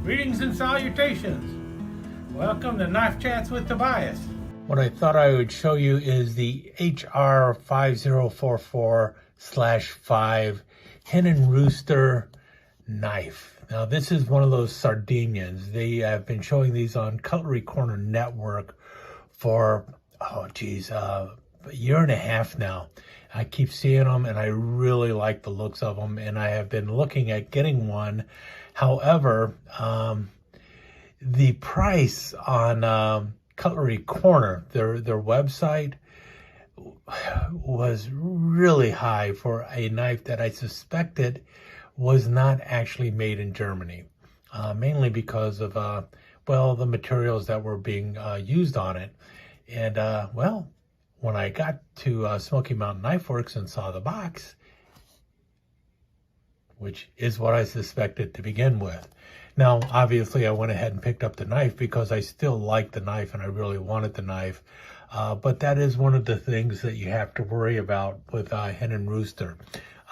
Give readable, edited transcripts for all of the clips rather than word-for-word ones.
Greetings and salutations. Welcome to Knife Chats with Tobias. What I thought I would show you is the HR 5044/5 Hen Rooster knife. Now this is one of those Sardinians. They have been showing these on Cutlery Corner network for, a year and a half now. I keep seeing them and I really like the looks of them, and I have been looking at getting one. However, the price on Cutlery Corner, their website, was really high for a knife that I suspected was not actually made in Germany, mainly because of the materials that were being used on it. And when I got to Smoky Mountain Knife Works and saw the box, which is what I suspected to begin with. Now, obviously, I went ahead and picked up the knife because I still like the knife and I really wanted the knife. But that is one of the things that you have to worry about with Hen Rooster.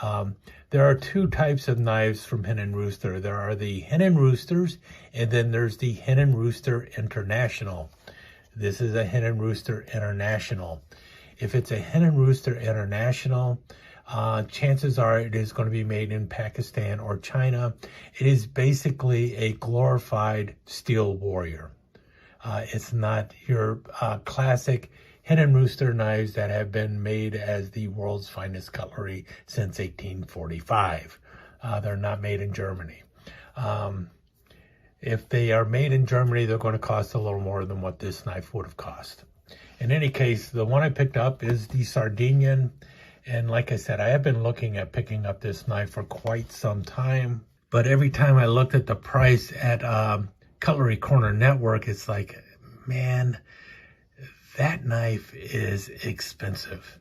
There are two types of knives from Hen Rooster. There are the Hen Roosters, and then there's the Hen Rooster International. This is a Hen Rooster International. If it's a Hen Rooster International, chances are it is going to be made in Pakistan or China. It is basically a glorified steel warrior. It's not your classic Hen Rooster knives that have been made as the world's finest cutlery since 1845. They're not made in Germany. If they are made in Germany, they're going to cost a little more than what this knife would have cost. In any case, the one I picked up is the Sardinian. And like I said, I have been looking at picking up this knife for quite some time. But every time I looked at the price at Cutlery Corner Network, it's like, man, that knife is expensive.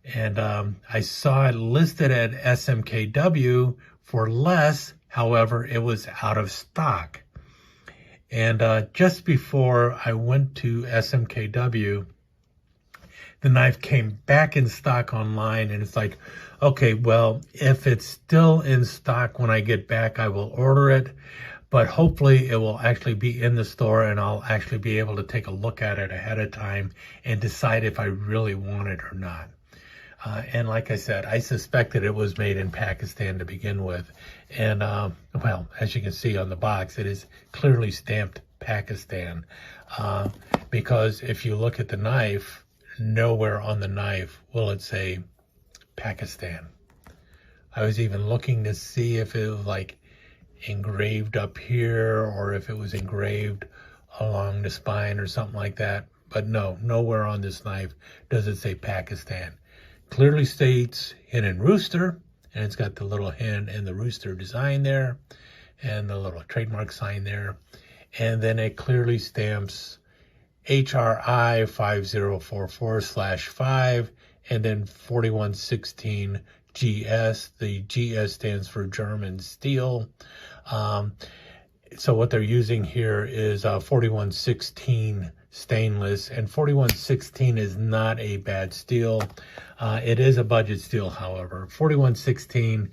And I saw it listed at SMKW for less. However, it was out of stock. And just before I went to SMKW, the knife came back in stock online, and it's like, okay, well, if it's still in stock when I get back, I will order it, but hopefully it will actually be in the store and I'll actually be able to take a look at it ahead of time and decide if I really want it or not. And like I said, I suspected it was made in Pakistan to begin with. And, as you can see on the box, it is clearly stamped Pakistan, because if you look at the knife, nowhere on the knife will it say Pakistan. I was even looking to see if it was like engraved up here or if it was engraved along the spine or something like that. But no, nowhere on this knife does it say Pakistan. Clearly states Hen Rooster, and it's got the little hen and the rooster design there and the little trademark sign there. And then it clearly stamps HRI 5044/5 and then 4116 GS. The GS stands for German steel. So what they're using here is 4116 stainless, and 4116 is not a bad steel. It is a budget steel, however. 4116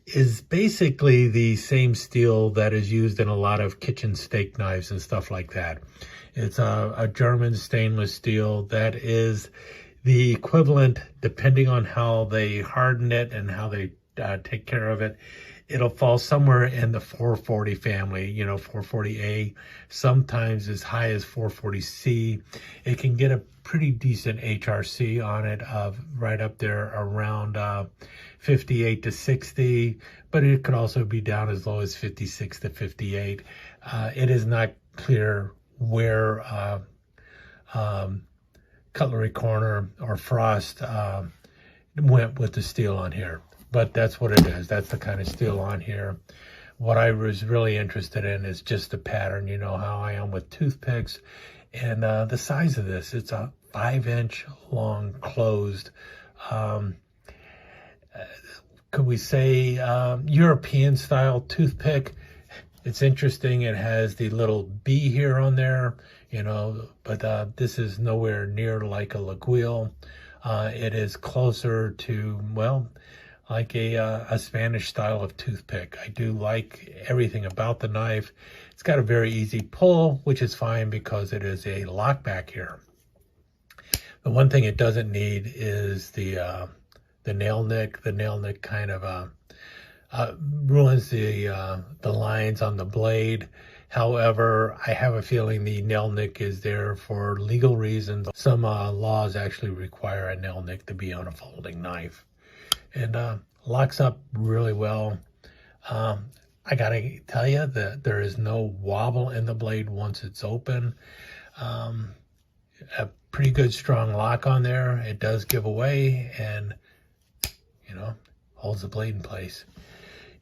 is basically the same steel that is used in a lot of kitchen steak knives and stuff like that. It's a German stainless steel that is the equivalent, depending on how they harden it and how they take care of it. It'll fall somewhere in the 440 family, 440A, sometimes as high as 440C. It can get a pretty decent HRC on it, right up there around 58 to 60, but it could also be down as low as 56 to 58. It is not clear where Cutlery Corner or Frost went with the steel on here. But that's what it is. That's the kind of steel on here. What I was really interested in is just the pattern. You know how I am with toothpicks. And the size of this, it's a 5-inch long closed, could we say European style toothpick. It's interesting. It has the little B here on there, but this is nowhere near like a L'Aiguille. It is closer to, like a Spanish style of toothpick. I do like everything about the knife. It's got a very easy pull, which is fine because it is a lockback here. The one thing it doesn't need is the nail nick. The nail nick kind of ruins the lines on the blade. However, I have a feeling the nail nick is there for legal reasons. Some laws actually require a nail nick to be on a folding knife. And locks up really well. I gotta tell you that there is no wobble in the blade once it's open. A pretty good strong lock on there. It does give away and, you know, holds the blade in place.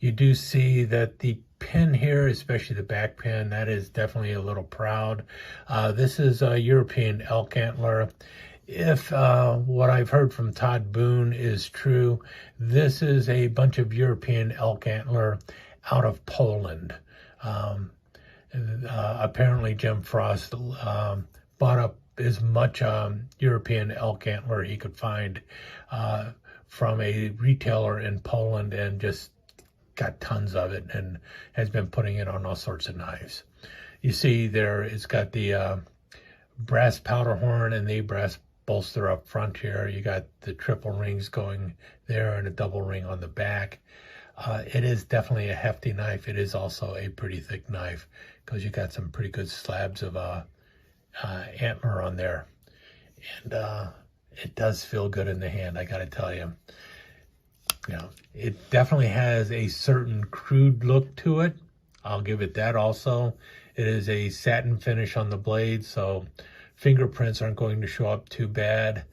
You do see that the pin here, especially the back pin, that is definitely a little proud. This is a European elk antler. If what I've heard from Todd Boone is true, this is a bunch of European elk antler out of Poland. Apparently Jim Frost bought up as much European elk antler he could find from a retailer in Poland and just got tons of it and has been putting it on all sorts of knives. You see there, it's got the brass powder horn and the brass bolster up front here. You got the triple rings going there and a double ring on the back. It is definitely a hefty knife. It is also a pretty thick knife because you got some pretty good slabs of antler on there. And it does feel good in the hand, I gotta tell you. You know, it definitely has a certain crude look to it. I'll give it that also. It is a satin finish on the blade, so fingerprints aren't going to show up too bad.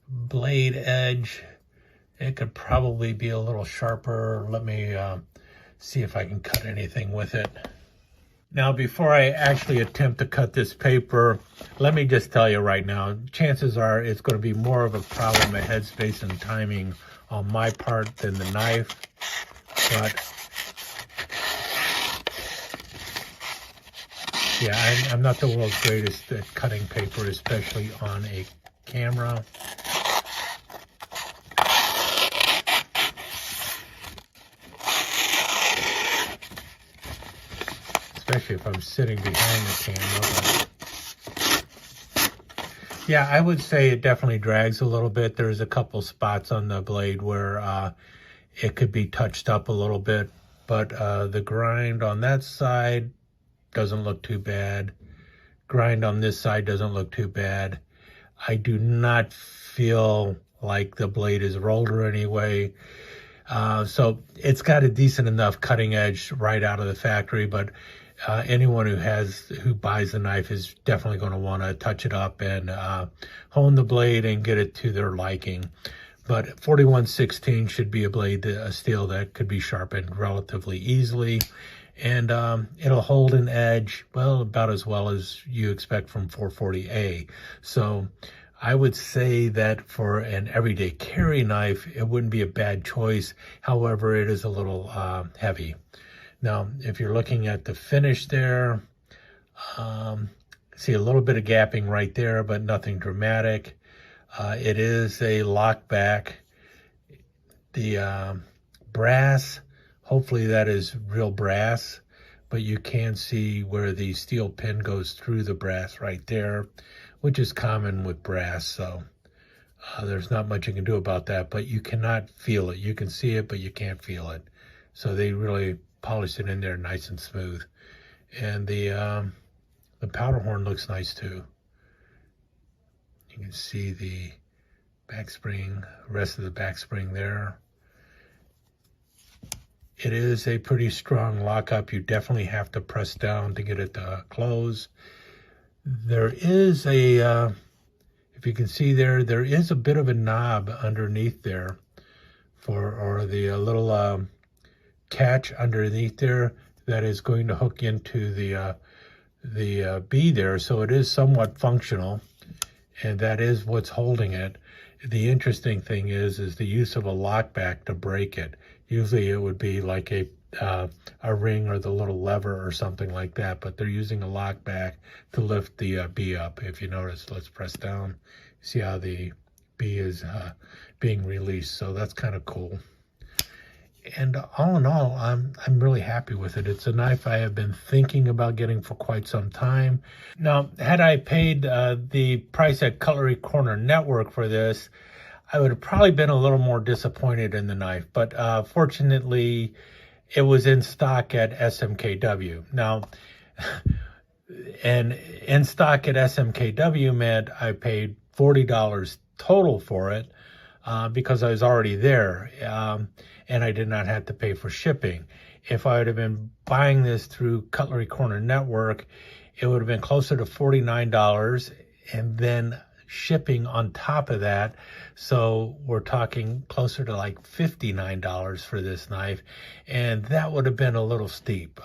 Blade edge, it could probably be a little sharper. Let me see if I can cut anything with it. Now, before I actually attempt to cut this paper, let me just tell you right now, chances are it's going to be more of a problem of headspace and timing on my part than the knife. But yeah, I'm not the world's greatest at cutting paper, especially on a camera. Especially if I'm sitting behind the camera. Yeah, I would say it definitely drags a little bit. There's a couple spots on the blade where it could be touched up a little bit, but the grind on that side doesn't look too bad. Grind on this side doesn't look too bad. I do not feel like the blade is rolled or anyway. So it's got a decent enough cutting edge right out of the factory, but anyone who buys the knife is definitely going to want to touch it up and hone the blade and get it to their liking. But 4116 should be a steel that could be sharpened relatively easily, and it'll hold an edge, well, about as well as you expect from 440A. So I would say that for an everyday carry knife, it wouldn't be a bad choice. However, it is a little heavy. Now, if you're looking at the finish there, see a little bit of gapping right there, but nothing dramatic. It is a lockback. The brass, hopefully that is real brass, but you can see where the steel pin goes through the brass right there, which is common with brass. So there's not much you can do about that, but you cannot feel it. You can see it, but you can't feel it. So they really polished it in there nice and smooth. And the powder horn looks nice too. You can see the back spring, rest of the back spring there. It is a pretty strong lockup. You definitely have to press down to get it to close. There is a, if you can see there, there is a bit of a knob underneath there or the little catch underneath there that is going to hook into the B there. So it is somewhat functional, and that is what's holding it. The interesting thing is the use of a lockback to break it. Usually it would be like a ring or the little lever or something like that, but they're using a lockback to lift the B up. If you notice, let's press down. See how the B is being released. So that's kind of cool. And all in all, I'm really happy with it. It's a knife I have been thinking about getting for quite some time. Now, had I paid the price at Cutlery Corner Network for this, I would have probably been a little more disappointed in the knife. But fortunately, it was in stock at SMKW. Now, and in stock at SMKW meant I paid $40 total for it because I was already there, and I did not have to pay for shipping. If I would have been buying this through Cutlery Corner Network, it would have been closer to $49 and then shipping on top of that. So we're talking closer to like $59 for this knife, and that would have been a little steep.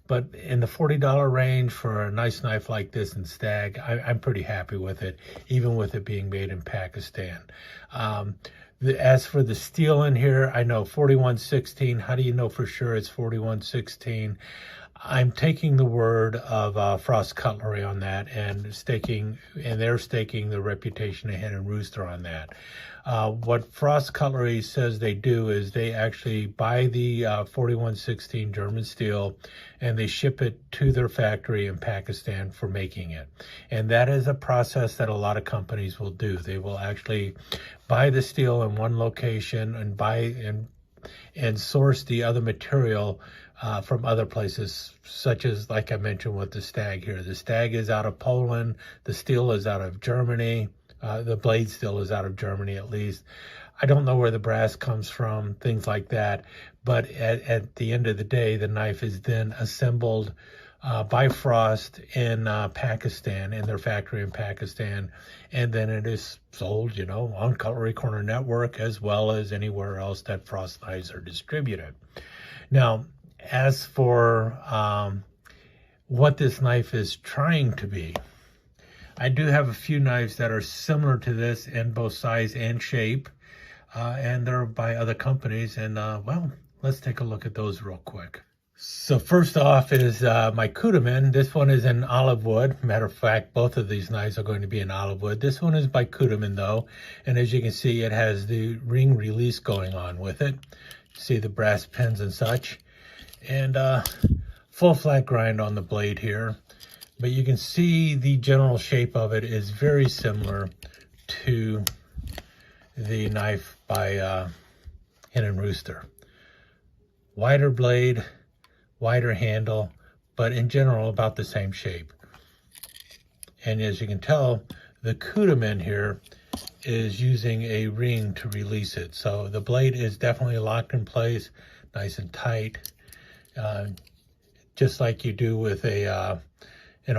But in the $40 range for a nice knife like this in Stag, I'm pretty happy with it, even with it being made in Pakistan. As for the steel in here, I know 4116. How do you know for sure it's 4116? I'm taking the word of Frost Cutlery on that, and they're staking the reputation of Hen Rooster on that. What Frost Cutlery says they do is they actually buy the 4116 German steel and they ship it to their factory in Pakistan for making it. And that is a process that a lot of companies will do. They will actually buy the steel in one location and and source the other material from other places, such as, like I mentioned with the Stag here. The Stag is out of Poland, the steel is out of Germany, the blade steel is out of Germany at least. I don't know where the brass comes from, things like that, but at the end of the day, the knife is then assembled by Frost in Pakistan, in their factory in Pakistan, and then it is sold, on Cutlery Corner Network as well as anywhere else that Frost knives are distributed. Now, as for what this knife is trying to be, I do have a few knives that are similar to this in both size and shape, and they're by other companies, and well, let's take a look at those real quick. So first off is my Cutlery. This one is in olive wood. Matter of fact, both of these knives are going to be in olive wood. This one is by Cutlery though, and as you can see, it has the ring release going on with it. See the brass pins and such, and full flat grind on the blade here. But you can see the general shape of it is very similar to the knife by Hen Rooster. Wider blade, wider handle, but in general about the same shape. And as you can tell, the Cutlery here is using a ring to release it. So the blade is definitely locked in place, nice and tight, just like you do with a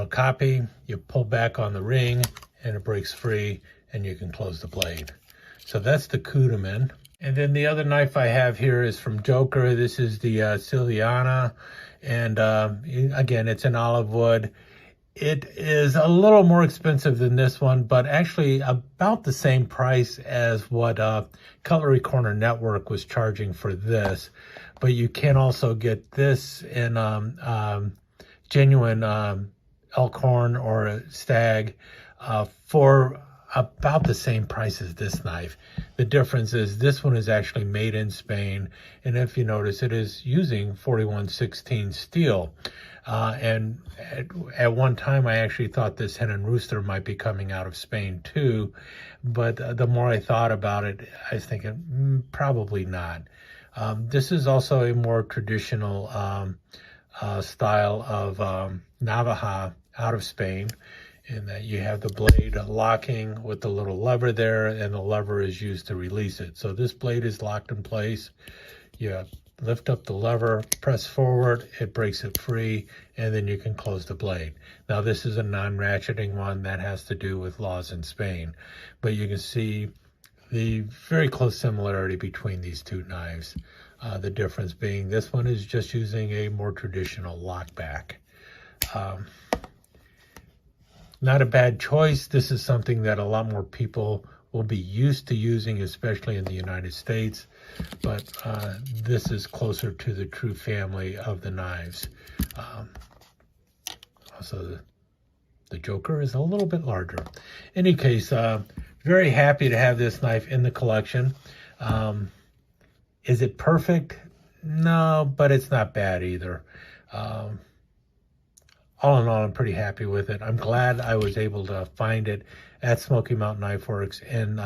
copy. You pull back on the ring and it breaks free and you can close the blade. So that's the Cutlery. And then the other knife I have here is from Joker. This is the Sardinian, and again, it's in olive wood. It is a little more expensive than this one, but actually about the same price as what Cutlery Corner Network was charging for this. But you can also get this in genuine Elkhorn or Stag for about the same price as this knife. The difference is this one is actually made in Spain, and if you notice, it is using 4116 steel. And at one time, I actually thought this Hen Rooster might be coming out of Spain too, but the more I thought about it, I was thinking probably not. This is also a more traditional style of Navaja out of Spain, in that you have the blade locking with the little lever there, and the lever is used to release it. So this blade is locked in place. You lift up the lever, press forward, it breaks it free, and then you can close the blade. Now this is a non-ratcheting one that has to do with laws in Spain, but you can see the very close similarity between these two knives. The difference being this one is just using a more traditional lockback. Not a bad choice. This is something that a lot more people will be used to using, especially in the United States, but this is closer to the true family of the knives. Also, the Joker is a little bit larger. In any case, very happy to have this knife in the collection. Is it perfect? No, but it's not bad either. All in all, I'm pretty happy with it. I'm glad I was able to find it at Smoky Mountain Knife Works and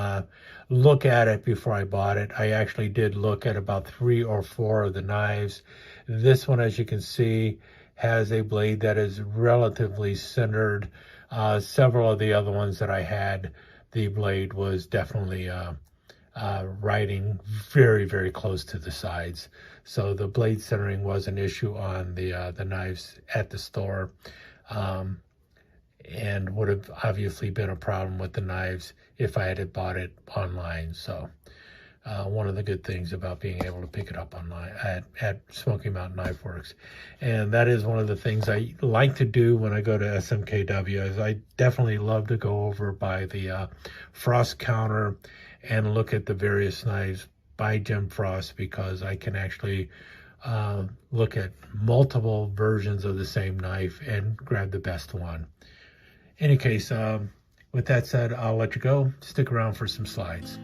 look at it before I bought it. I actually did look at about 3 or 4 of the knives. This one, as you can see, has a blade that is relatively centered. Several of the other ones that I had, the blade was definitely riding very, very close to the sides. So the blade centering was an issue on the knives at the store, and would have obviously been a problem with the knives if I had bought it online. So one of the good things about being able to pick it up online at Smoky Mountain Knife Works. And that is one of the things I like to do when I go to SMKW, is I definitely love to go over by the frost counter and look at the various knives by Jim Frost, because I can actually look at multiple versions of the same knife and grab the best one. In any case, with that said, I'll let you go. Stick around for some slides.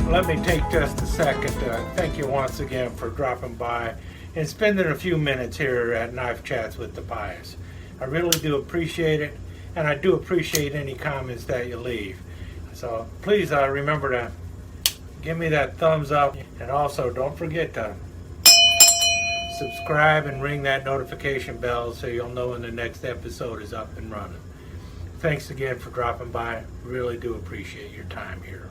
Let me take just a second to thank you once again for dropping by and spending a few minutes here at Knife Chats with Tobias. I really do appreciate it, and I do appreciate any comments that you leave. So please remember to give me that thumbs up, and also don't forget to subscribe and ring that notification bell so you'll know when the next episode is up and running. Thanks again for dropping by. Really do appreciate your time here.